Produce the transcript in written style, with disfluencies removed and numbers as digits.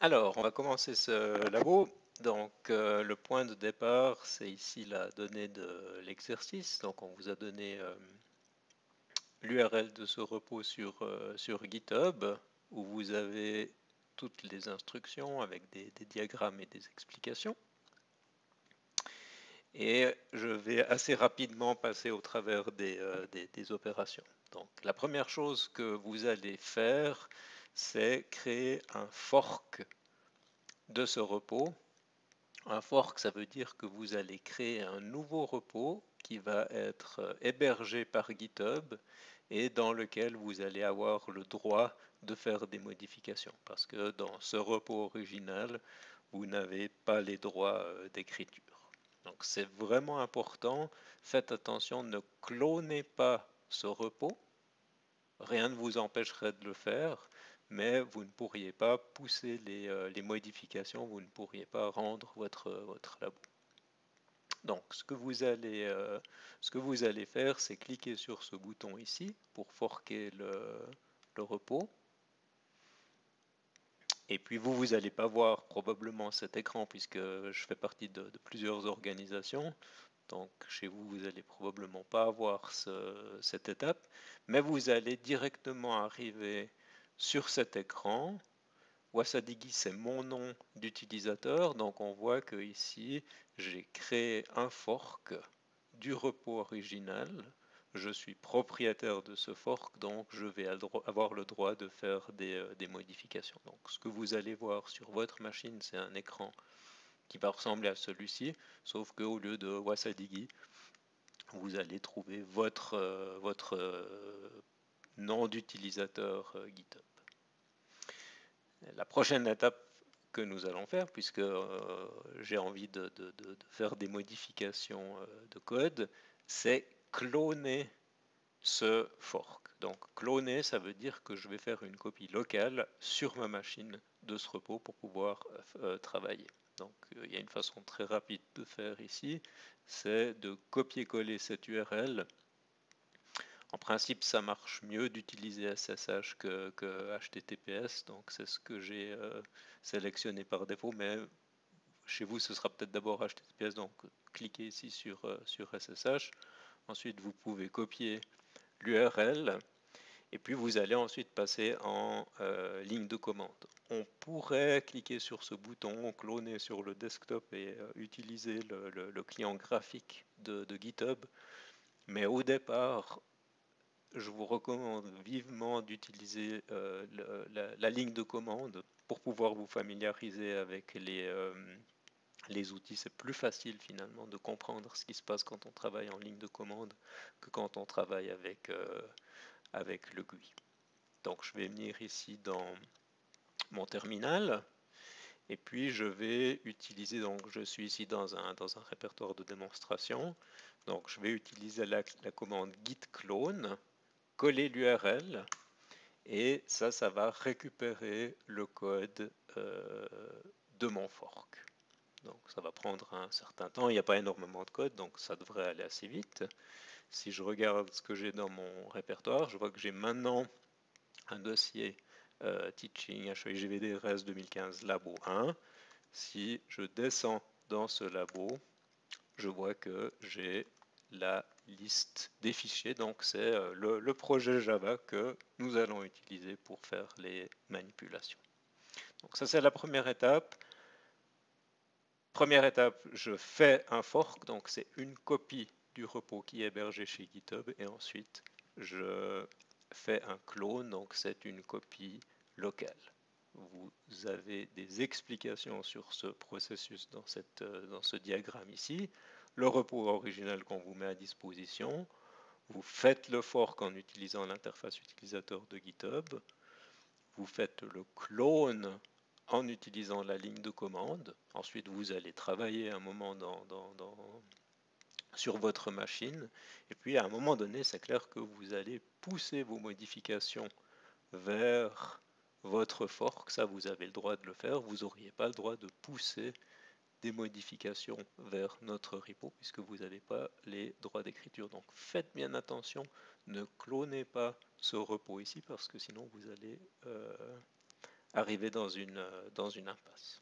Alors, on va commencer ce labo. Donc, le point de départ, c'est ici la donnée de l'exercice. Donc, on vous a donné l'URL de ce repo sur GitHub, où vous avez toutes les instructions avec des diagrammes et des explications. Et je vais assez rapidement passer au travers des opérations. Donc, la première chose que vous allez faire, c'est créer un fork de ce repos. Un fork, ça veut dire que vous allez créer un nouveau repos qui va être hébergé par GitHub et dans lequel vous allez avoir le droit de faire des modifications. Parce que dans ce repos original, vous n'avez pas les droits d'écriture. Donc c'est vraiment important. Faites attention, ne clonez pas ce repos. Rien ne vous empêcherait de le faire, mais vous ne pourriez pas pousser les modifications, vous ne pourriez pas rendre votre labo. Donc, ce que vous allez faire, c'est cliquer sur ce bouton ici pour forker le repos. Et puis vous n'allez pas voir probablement cet écran puisque je fais partie de plusieurs organisations. Donc chez vous, vous n'allez probablement pas avoir cette étape, mais vous allez directement arriver sur cet écran. Wasadigi, c'est mon nom d'utilisateur, donc on voit que ici, j'ai créé un fork du repos original. Je suis propriétaire de ce fork, donc je vais avoir le droit de faire des modifications. Donc ce que vous allez voir sur votre machine, c'est un écran qui va ressembler à celui-ci, sauf qu'au lieu de Wasadigi, vous allez trouver votre nom d'utilisateur GitHub. La prochaine étape que nous allons faire, puisque j'ai envie de faire des modifications de code, c'est cloner ce fork. Donc cloner, ça veut dire que je vais faire une copie locale sur ma machine de ce repos pour pouvoir travailler. Donc il y a une façon très rapide de faire ici, c'est de copier-coller cette URL. En principe, ça marche mieux d'utiliser SSH que HTTPS, donc c'est ce que j'ai sélectionné par défaut, mais chez vous, ce sera peut-être d'abord HTTPS, donc cliquez ici sur SSH. Ensuite, vous pouvez copier l'URL et puis vous allez ensuite passer en ligne de commande. On pourrait cliquer sur ce bouton, cloner sur le desktop et utiliser le client graphique de GitHub, mais au départ, je vous recommande vivement d'utiliser la ligne de commande pour pouvoir vous familiariser avec les outils. C'est plus facile finalement de comprendre ce qui se passe quand on travaille en ligne de commande que quand on travaille avec le GUI. Donc je vais venir ici dans mon terminal et puis je vais utiliser, donc je suis ici dans un répertoire de démonstration, donc je vais utiliser la commande git clone, coller l'URL et ça va récupérer le code de mon fork. Donc ça va prendre un certain temps, il n'y a pas énormément de code, donc ça devrait aller assez vite. Si je regarde ce que j'ai dans mon répertoire, je vois que j'ai maintenant un dossier Teaching HEIGVD RES 2015 Labo 1. Si je descends dans ce labo, je vois que j'ai la liste des fichiers, donc c'est le projet Java que nous allons utiliser pour faire les manipulations. Donc ça c'est la première étape. Première étape, je fais un fork, donc c'est une copie du repos qui est hébergé chez GitHub, et ensuite je fais un clone, donc c'est une copie locale. Vous avez des explications sur ce processus dans ce diagramme ici. Le repos original qu'on vous met à disposition. Vous faites le fork en utilisant l'interface utilisateur de GitHub. Vous faites le clone en utilisant la ligne de commande. Ensuite, vous allez travailler un moment sur votre machine. Et puis, à un moment donné, c'est clair que vous allez pousser vos modifications vers votre fork. Ça, vous avez le droit de le faire. Vous n'auriez pas le droit de pousser des modifications vers notre repo puisque vous n'avez pas les droits d'écriture. Donc faites bien attention, ne clonez pas ce repos ici parce que sinon vous allez arriver dans une impasse.